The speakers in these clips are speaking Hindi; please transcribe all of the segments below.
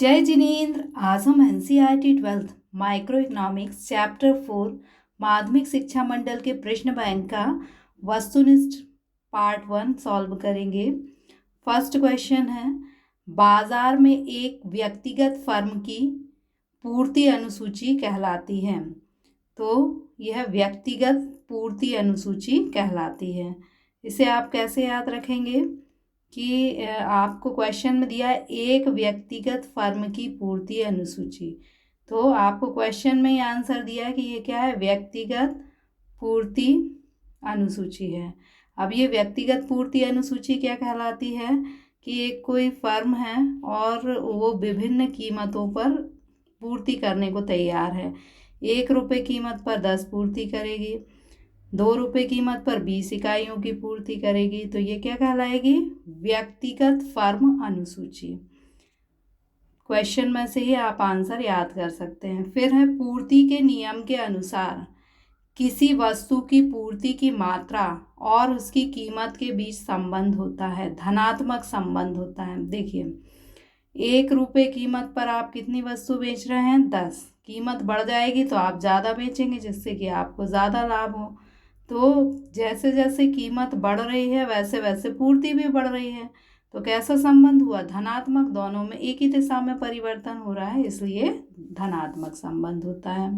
जय जिनेन्द्र। आज हम NCERT 12th micro economics chapter 4 माध्यमिक शिक्षा मंडल के प्रश्न बैंक का वस्तुनिष्ठ पार्ट 1 सॉल्व करेंगे। फर्स्ट क्वेश्चन है, बाजार में एक व्यक्तिगत फर्म की पूर्ति अनुसूची कहलाती है। तो यह व्यक्तिगत पूर्ति अनुसूची कहलाती है। इसे आप कैसे याद रखेंगे कि आपको क्वेश्चन में दिया है एक व्यक्तिगत फर्म की पूर्ति अनुसूची, तो आपको क्वेश्चन में ही आंसर दिया है कि ये क्या है, व्यक्तिगत पूर्ति अनुसूची है। अब ये व्यक्तिगत पूर्ति अनुसूची क्या कहलाती है कि एक कोई फर्म है और वो विभिन्न कीमतों पर पूर्ति करने को तैयार है। 1 रुपये कीमत पर 10 पूर्ति करेगी, 2 रुपये कीमत पर 20 इकाइयों की पूर्ति करेगी, तो ये क्या कहलाएगी, व्यक्तिगत फर्म अनुसूची। क्वेश्चन में से ही आप आंसर याद कर सकते हैं। फिर है, पूर्ति के नियम के अनुसार किसी वस्तु की पूर्ति की मात्रा और उसकी कीमत के बीच संबंध होता है, धनात्मक संबंध होता है। देखिए, 1 रुपये कीमत पर आप कितनी वस्तु बेच रहे हैं, 10। कीमत बढ़ जाएगी तो आप ज़्यादा बेचेंगे जिससे कि आपको ज़्यादा लाभ हो। तो जैसे जैसे कीमत बढ़ रही है वैसे वैसे पूर्ति भी बढ़ रही है, तो कैसा संबंध हुआ, धनात्मक। दोनों में एक ही दिशा में परिवर्तन हो रहा है, इसलिए धनात्मक संबंध होता है।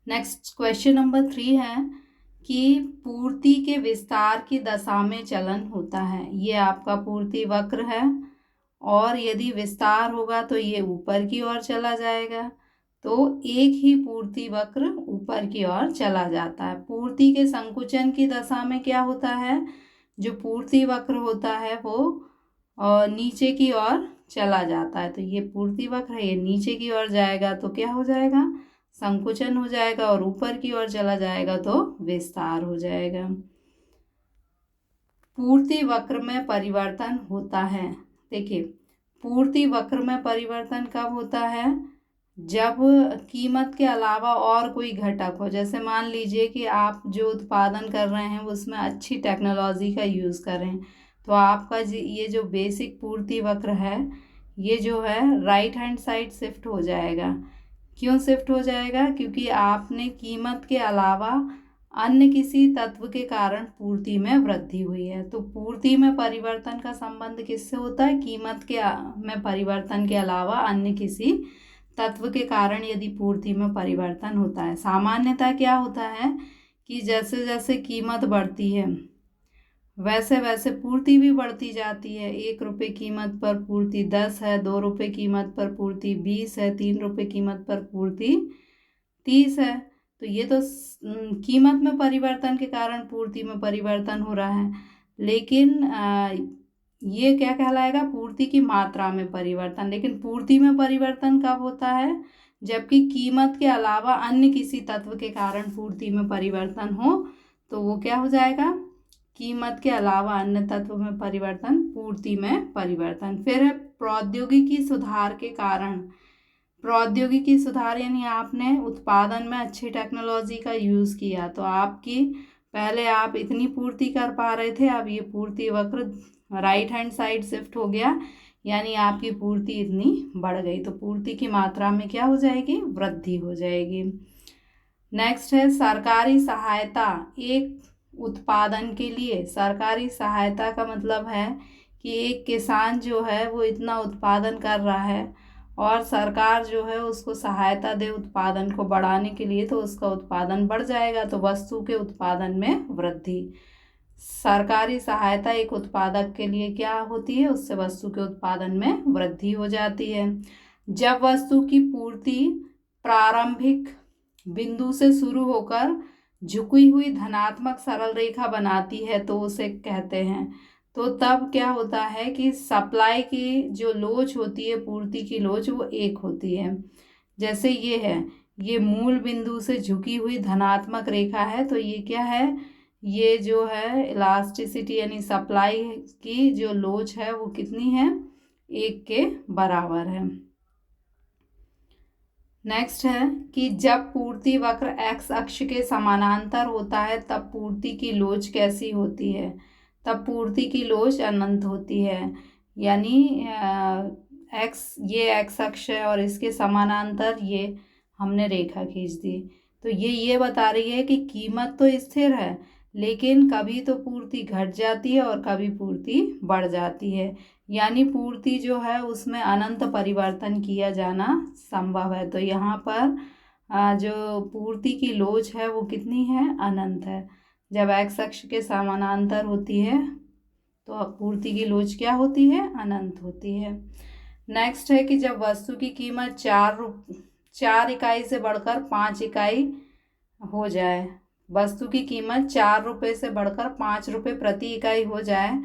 नेक्स्ट क्वेश्चन नंबर 3 है कि पूर्ति के विस्तार की दशा में चलन होता है। ये आपका पूर्ति वक्र है और यदि विस्तार होगा तो ये ऊपर की ओर चला जाएगा, तो एक ही पूर्ति वक्र ऊपर की ओर चला जाता है। पूर्ति के संकुचन की दशा में क्या होता है, जो पूर्ति वक्र होता है वो नीचे की ओर चला जाता है। तो ये पूर्ति वक्र है, ये नीचे की ओर जाएगा तो क्या हो जाएगा, संकुचन हो जाएगा, और ऊपर की ओर चला जाएगा तो विस्तार हो जाएगा। पूर्ति वक्र में परिवर्तन होता है। देखिए, पूर्ति वक्र में परिवर्तन कब होता है, जब कीमत के अलावा और कोई घटक हो। जैसे मान लीजिए कि आप जो उत्पादन कर रहे हैं उसमें अच्छी टेक्नोलॉजी का यूज़ करें, तो आपका ये जो बेसिक पूर्ति वक्र है ये जो है राइट हैंड साइड शिफ्ट हो जाएगा। क्यों शिफ्ट हो जाएगा, क्योंकि आपने कीमत के अलावा अन्य किसी तत्व के कारण पूर्ति में वृद्धि हुई है। तो पूर्ति में परिवर्तन का संबंध किससे होता है, कीमत के में परिवर्तन के अलावा अन्य किसी तत्व के कारण यदि पूर्ति में परिवर्तन होता है। सामान्यतः क्या होता है कि जैसे जैसे कीमत बढ़ती है वैसे वैसे पूर्ति भी बढ़ती जाती है। 1 रुपये कीमत पर पूर्ति 10 है, 2 रुपये कीमत पर पूर्ति 20 है, 3 रुपये कीमत पर पूर्ति 30 है। तो ये तो कीमत में परिवर्तन के कारण पूर्ति में परिवर्तन हो रहा है, लेकिन ये क्या कहलाएगा, पूर्ति की मात्रा में परिवर्तन। लेकिन पूर्ति में परिवर्तन कब होता है, जबकि कीमत के अलावा अन्य किसी तत्व के कारण पूर्ति में परिवर्तन हो, तो वो क्या हो जाएगा, कीमत के अलावा अन्य तत्व में परिवर्तन, पूर्ति में परिवर्तन। फिर है, प्रौद्योगिकी सुधार के कारण। प्रौद्योगिकी सुधार यानी आपने उत्पादन में अच्छी टेक्नोलॉजी का यूज़ किया, तो आपकी पहले आप इतनी पूर्ति कर पा रहे थे, अब ये पूर्ति वक्र राइट हैंड साइड शिफ्ट हो गया, यानी आपकी पूर्ति इतनी बढ़ गई, तो पूर्ति की मात्रा में क्या हो जाएगी, वृद्धि हो जाएगी। नेक्स्ट है, सरकारी सहायता एक उत्पादन के लिए। सरकारी सहायता का मतलब है कि एक किसान जो है वो इतना उत्पादन कर रहा है और सरकार जो है उसको सहायता दे उत्पादन को बढ़ाने के लिए, तो उसका उत्पादन बढ़ जाएगा, तो वस्तु के उत्पादन में वृद्धि। सरकारी सहायता एक उत्पादक के लिए क्या होती है, उससे वस्तु के उत्पादन में वृद्धि हो जाती है। जब वस्तु की पूर्ति प्रारंभिक बिंदु से शुरू होकर झुकी हुई धनात्मक सरल रेखा बनाती है तो उसे कहते हैं, तो तब क्या होता है कि सप्लाई की जो लोच होती है, पूर्ति की लोच, वो एक होती है। जैसे ये है, ये मूल बिंदु से झुकी हुई धनात्मक रेखा है, तो ये क्या है, ये जो है इलास्टिसिटी यानी सप्लाई की जो लोच है वो कितनी है, 1 के बराबर है। नेक्स्ट है कि जब पूर्ति वक्र एक्स अक्ष के समानांतर होता है तब पूर्ति की लोच कैसी होती है, तब पूर्ति की लोच अनंत होती है। यानी ये एक्स अक्ष है और इसके समानांतर ये हमने रेखा खींच दी। तो ये बता रही है कि कीमत तो स्थिर है, लेकिन कभी तो पूर्ति घट जाती है और कभी पूर्ति बढ़ जाती है। यानी पूर्ति जो है उसमें अनंत परिवर्तन किया जाना संभव है। तो यहाँ पर जो पूर्ति की लोच है वो कितनी है? अनंत है। जब एक्स अक्ष के समानांतर होती है तो पूर्ति की लोच क्या होती है? अनंत होती है। नेक्स्ट है कि जब वस्तु की कीमत 4 इकाई से बढ़कर 5 इकाई हो जाए, वस्तु की कीमत 4 रुपये से बढ़कर 5 रुपये प्रति इकाई हो जाए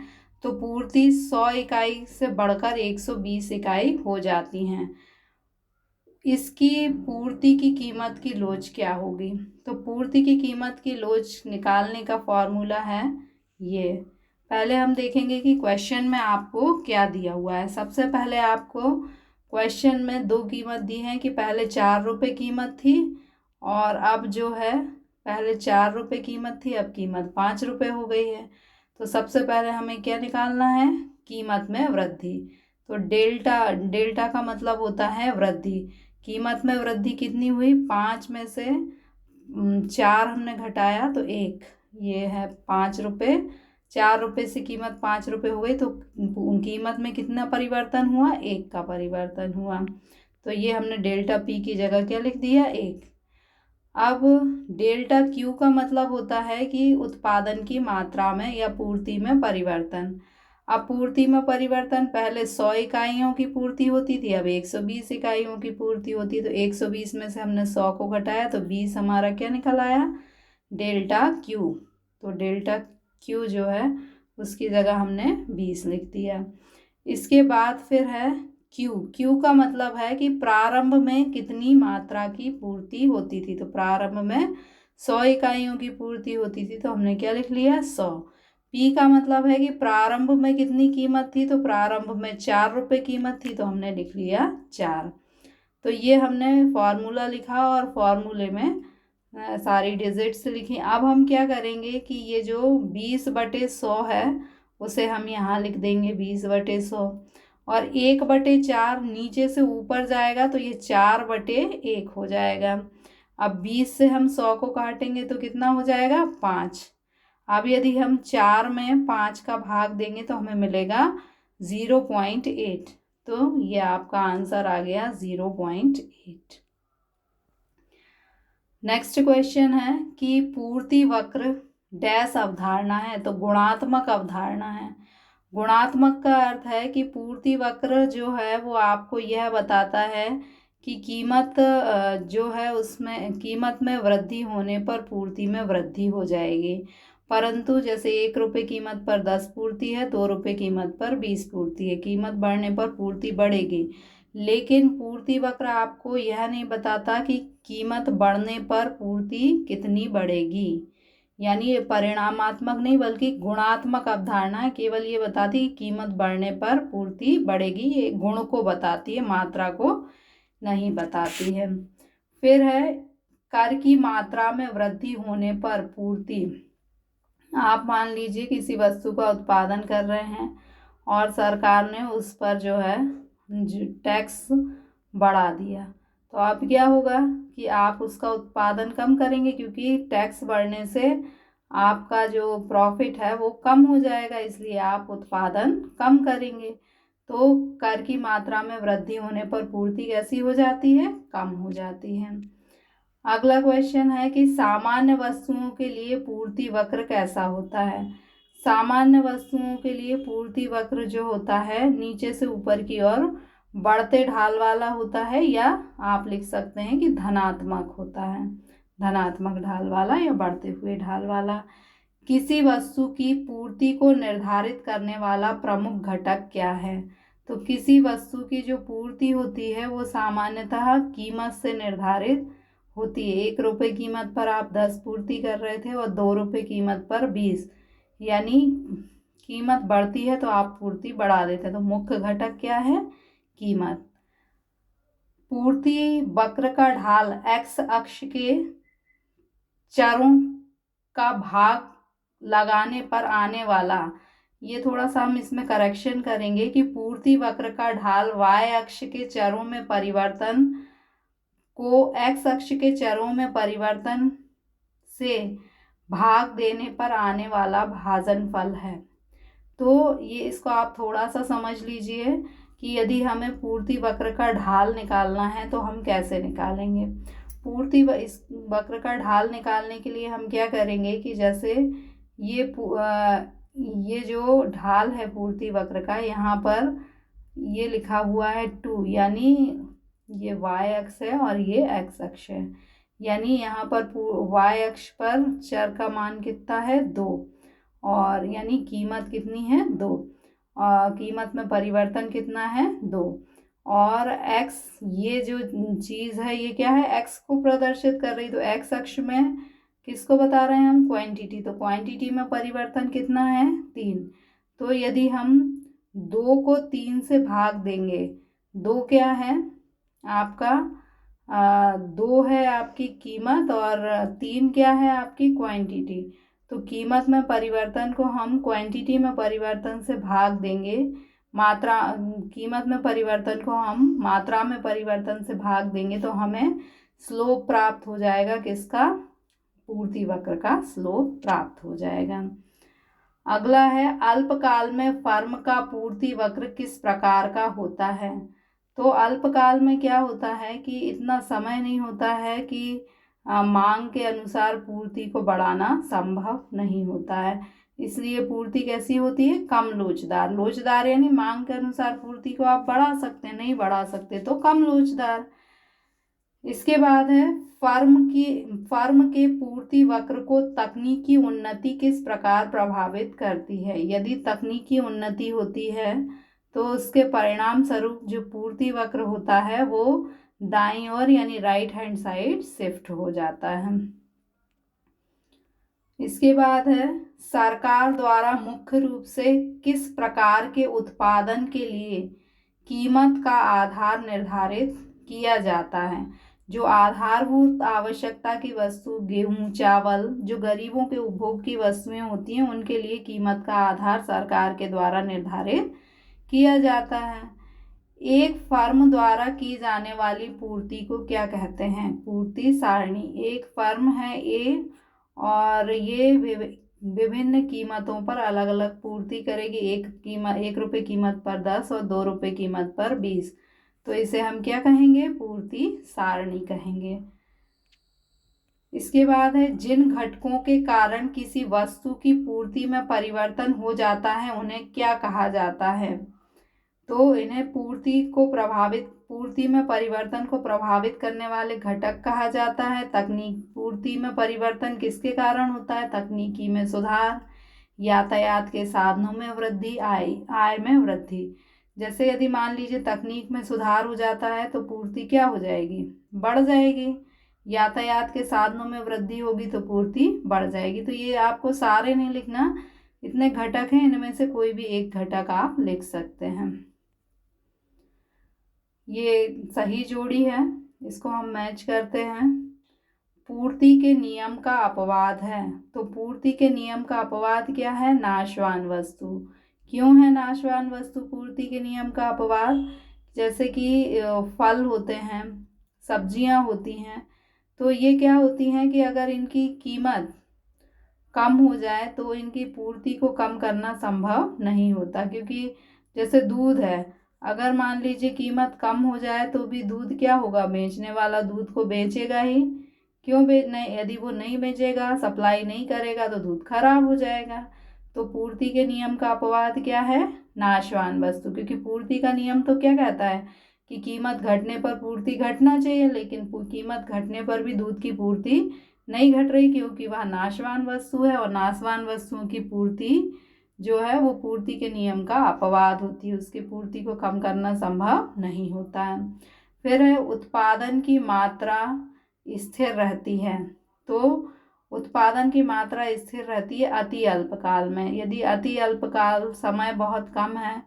तो पूर्ति 100 इकाई से बढ़कर 120 इकाई हो जाती हैं। इसकी पूर्ति की कीमत की लोच क्या होगी? तो पूर्ति की कीमत की लोच निकालने का फॉर्मूला है ये। पहले हम देखेंगे कि क्वेश्चन में आपको क्या दिया हुआ है। सबसे पहले आपको क्वेश्चन में 2 कीमत दी है कि पहले 4 रुपये कीमत थी और अब जो है पहले 4 रुपये कीमत थी, अब कीमत 5 रुपये हो गई है। तो सबसे पहले हमें क्या निकालना है? कीमत में वृद्धि। तो डेल्टा का मतलब होता है वृद्धि। कीमत में वृद्धि कितनी हुई? 5 में से 4 हमने घटाया तो 1, ये है 5 रुपये। 4 रुपये से कीमत 5 रुपये हो गई तो कीमत में कितना परिवर्तन हुआ? 1 का परिवर्तन हुआ। तो ये हमने डेल्टा पी की जगह क्या लिख दिया? 1। अब डेल्टा क्यू का मतलब होता है कि उत्पादन की मात्रा में या पूर्ति में परिवर्तन। अब पूर्ति में परिवर्तन, पहले 100 इकाइयों की पूर्ति होती थी, अब 120 इकाइयों की पूर्ति होती। तो 120 में से हमने 100 को घटाया तो 20 हमारा क्या निकल आया? Delta Q. तो डेल्टा क्यू जो है उसकी जगह हमने 20 लिख दिया। इसके बाद फिर है क्यू का मतलब है कि प्रारंभ में कितनी मात्रा की पूर्ति होती थी। तो प्रारंभ में 100 इकाइयों की पूर्ति होती थी तो हमने क्या लिख लिया? 100। पी का मतलब है कि प्रारंभ में कितनी कीमत थी। तो प्रारंभ में 4 रुपये कीमत थी तो हमने लिख लिया 4। तो ये हमने फॉर्मूला लिखा और फॉर्मूले में सारी डिजिट्स लिखी। अब हम क्या करेंगे कि ये जो 20/100 है उसे हम यहाँ लिख देंगे 20/100 और 1/4 नीचे से ऊपर जाएगा तो ये 4/1 हो जाएगा। अब 20 से हम 100 को काटेंगे तो कितना हो जाएगा? 5। अब यदि हम 4 में 5 का भाग देंगे तो हमें मिलेगा 0.8। तो ये आपका आंसर आ गया 0.8। नेक्स्ट क्वेश्चन है कि पूर्ति वक्र डैश अवधारणा है। तो गुणात्मक अवधारणा है। गुणात्मक का अर्थ है कि पूर्ति वक्र जो है वो आपको यह बताता है कि कीमत जो है उसमें कीमत में वृद्धि होने पर पूर्ति में वृद्धि हो जाएगी, परंतु जैसे 1 रुपये कीमत पर 10 पूर्ति है, 2 रुपये कीमत पर 20 पूर्ति है, कीमत बढ़ने पर पूर्ति बढ़ेगी। लेकिन पूर्ति वक्र आपको यह नहीं बताता कि कीमत बढ़ने पर पूर्ति कितनी बढ़ेगी। यानी ये परिणामात्मक नहीं बल्कि गुणात्मक अवधारणा है। केवल ये बताती है कि कीमत बढ़ने पर पूर्ति बढ़ेगी। ये गुण को बताती है, मात्रा को नहीं बताती है। फिर है कर की मात्रा में वृद्धि होने पर पूर्ति। आप मान लीजिए किसी वस्तु का उत्पादन कर रहे हैं और सरकार ने उस पर जो है टैक्स बढ़ा दिया, तो अब क्या होगा कि आप उसका उत्पादन कम करेंगे क्योंकि टैक्स बढ़ने से आपका जो प्रॉफिट है वो कम हो जाएगा, इसलिए आप उत्पादन कम करेंगे। तो कर की मात्रा में वृद्धि होने पर पूर्ति कैसी हो जाती है? कम हो जाती है। अगला क्वेश्चन है कि सामान्य वस्तुओं के लिए पूर्ति वक्र कैसा होता है। सामान्य वस्तुओं के लिए पूर्ति वक्र जो होता है नीचे से ऊपर की ओर बढ़ते ढाल वाला होता है, या आप लिख सकते हैं कि धनात्मक होता है, धनात्मक ढाल वाला या बढ़ते हुए ढाल वाला। किसी वस्तु की पूर्ति को निर्धारित करने वाला प्रमुख घटक क्या है? तो किसी वस्तु की जो पूर्ति होती है वो सामान्यतः कीमत से निर्धारित होती है। 1 रुपये कीमत पर आप 10 पूर्ति कर रहे थे और 2 रुपये कीमत पर 20, यानी कीमत बढ़ती है तो आप पूर्ति बढ़ा देते हैं। तो मुख्य घटक क्या है? कीमत। पूर्ति वक्र का ढाल एक्स अक्ष के चरों का भाग लगाने पर आने वाला ये थोड़ा सा हम इसमें करेक्शन करेंगे कि पूर्ति वक्र का ढाल y अक्ष के चरों में परिवर्तन को x अक्ष के चरों में परिवर्तन से भाग देने पर आने वाला भाजनफल है। तो ये इसको आप थोड़ा सा समझ लीजिए कि यदि हमें पूर्ति वक्र का ढाल निकालना है तो हम कैसे निकालेंगे। इस वक्र का ढाल निकालने के लिए हम क्या करेंगे कि जैसे ये जो ढाल है पूर्ति वक्र का, यहाँ पर ये लिखा हुआ है 2, यानी ये y अक्ष है और ये x अक्ष है। यानी यहाँ पर y अक्ष पर चर का मान कितना है 2, और यानी कीमत कितनी है 2, कीमत में परिवर्तन कितना है 2, और x ये जो चीज़ है ये क्या है x को प्रदर्शित कर रही, तो x अक्ष में किसको बता रहे हैं हम, क्वांटिटी, तो क्वांटिटी में परिवर्तन कितना है 3। तो यदि हम 2 को 3 से भाग देंगे, 2 क्या है आपका 2 है आपकी कीमत और 3 क्या है आपकी क्वांटिटी। तो कीमत में परिवर्तन को हम क्वांटिटी में परिवर्तन से भाग देंगे, कीमत में परिवर्तन को हम मात्रा में परिवर्तन से भाग देंगे तो हमें स्लोप प्राप्त हो जाएगा, किसका, पूर्ति वक्र का स्लोप प्राप्त हो जाएगा। अगला है अल्पकाल में फर्म का पूर्ति वक्र किस प्रकार का होता है। तो अल्पकाल में क्या होता है कि इतना समय नहीं होता है कि मांग के अनुसार पूर्ति को बढ़ाना संभव नहीं होता है, इसलिए पूर्ति कैसी होती है, कम लोचदार। लोचदार यानी मांग के अनुसार पूर्ति को आप बढ़ा सकते, नहीं बढ़ा सकते तो कम लोचदार। इसके बाद है फर्म के पूर्ति वक्र को तकनीकी उन्नति किस प्रकार प्रभावित करती है। यदि तकनीकी उन्नति होती है तो उसके परिणाम स्वरूप जो पूर्ति वक्र होता है वो दाईं ओर यानी राइट हैंड साइड शिफ्ट हो जाता है। इसके बाद है सरकार द्वारा मुख्य रूप से किस प्रकार के उत्पादन के लिए कीमत का आधार निर्धारित किया जाता है। जो आधारभूत आवश्यकता की वस्तु गेहूं, चावल, जो गरीबों के उपभोग की वस्तुएं होती हैं उनके लिए कीमत का आधार सरकार के द्वारा निर्धारित किया जाता है। एक फर्म द्वारा की जाने वाली पूर्ति को क्या कहते हैं, पूर्ति सारणी। एक फर्म है ए और ये विभिन्न कीमतों पर अलग अलग पूर्ति करेगी, 1 रुपये कीमत पर 10 और 2 रुपये कीमत पर 20, तो इसे हम क्या कहेंगे, पूर्ति सारणी कहेंगे। इसके बाद है जिन घटकों के कारण किसी वस्तु की पूर्ति में परिवर्तन हो जाता है उन्हें क्या कहा जाता है। तो इन्हें पूर्ति में परिवर्तन को प्रभावित करने वाले घटक कहा जाता है। पूर्ति में परिवर्तन किसके कारण होता है, तकनीकी में सुधार, यातायात के साधनों में वृद्धि, आय में वृद्धि। जैसे यदि मान लीजिए तकनीक में सुधार हो जाता है तो पूर्ति क्या हो जाएगी, बढ़ जाएगी, यातायात के साधनों में वृद्धि होगी तो पूर्ति बढ़ जाएगी। तो ये आपको सारे नहीं लिखना, इतने घटक हैं, इनमें से कोई भी एक घटक आप लिख सकते हैं। ये सही जोड़ी है, इसको हम मैच करते हैं। पूर्ति के नियम का अपवाद है, तो पूर्ति के नियम का अपवाद क्या है, नाशवान वस्तु। क्यों है नाशवान वस्तु पूर्ति के नियम का अपवाद, जैसे कि फल होते हैं, सब्जियां होती हैं, तो ये क्या होती हैं कि अगर इनकी कीमत कम हो जाए तो इनकी पूर्ति को कम करना संभव नहीं होता। क्योंकि जैसे दूध है, अगर मान लीजिए कीमत कम हो जाए तो भी दूध क्या होगा, बेचने वाला दूध को बेचेगा ही, क्यों नहीं, यदि वो नहीं बेचेगा, सप्लाई नहीं करेगा तो दूध खराब हो जाएगा। तो पूर्ति के नियम का अपवाद क्या है, नाशवान वस्तु। क्योंकि पूर्ति का नियम तो क्या कहता है कि कीमत घटने पर पूर्ति घटना चाहिए, लेकिन कीमत घटने पर भी दूध की पूर्ति नहीं घट रही क्योंकि वह नाशवान वस्तु है, और नाशवान वस्तुओं की पूर्ति जो है वो पूर्ति के नियम का अपवाद होती है, उसकी पूर्ति को कम करना संभव नहीं होता है। फिर है उत्पादन की मात्रा स्थिर रहती है, तो उत्पादन की मात्रा स्थिर रहती है अति अल्पकाल में। यदि अति अल्पकाल समय बहुत कम है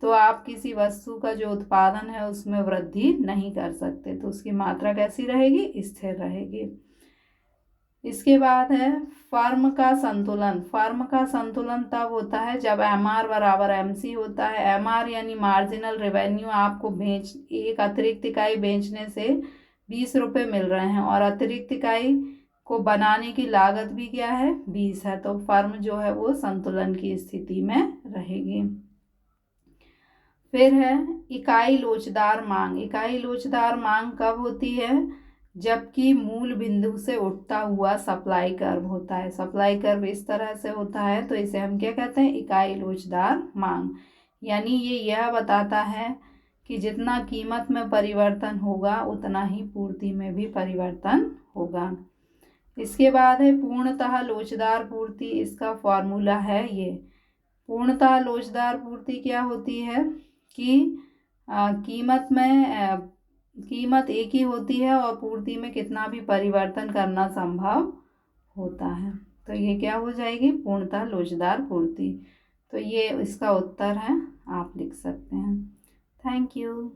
तो आप किसी वस्तु का जो उत्पादन है उसमें वृद्धि नहीं कर सकते, तो उसकी मात्रा कैसी रहेगी, स्थिर रहेगी। इसके बाद है फर्म का संतुलन। फर्म का संतुलन तब होता है जब MR बराबर MC होता है। MR यानी मार्जिनल रेवेन्यू, आपको एक अतिरिक्त इकाई बेचने से 20 रुपये मिल रहे हैं और अतिरिक्त इकाई को बनाने की लागत भी क्या है, 20 है, तो फर्म जो है वो संतुलन की स्थिति में रहेगी। फिर है इकाई लोचदार मांग। इकाई लोचदार मांग कब होती है, जबकि मूल बिंदु से उठता हुआ सप्लाई कर्व होता है। सप्लाई कर्व इस तरह से होता है तो इसे हम क्या कहते हैं, इकाई लोचदार मांग। यानी ये यह बताता है कि जितना कीमत में परिवर्तन होगा उतना ही पूर्ति में भी परिवर्तन होगा। इसके बाद है पूर्णतः लोचदार पूर्ति। इसका फॉर्मूला है ये। पूर्णतः लोचदार पूर्ति क्या होती है कि कीमत एक ही होती है और पूर्ति में कितना भी परिवर्तन करना संभव होता है। तो ये क्या हो जाएगी, पूर्णतः लोचदार पूर्ति। तो ये इसका उत्तर है, आप लिख सकते हैं। Thank you.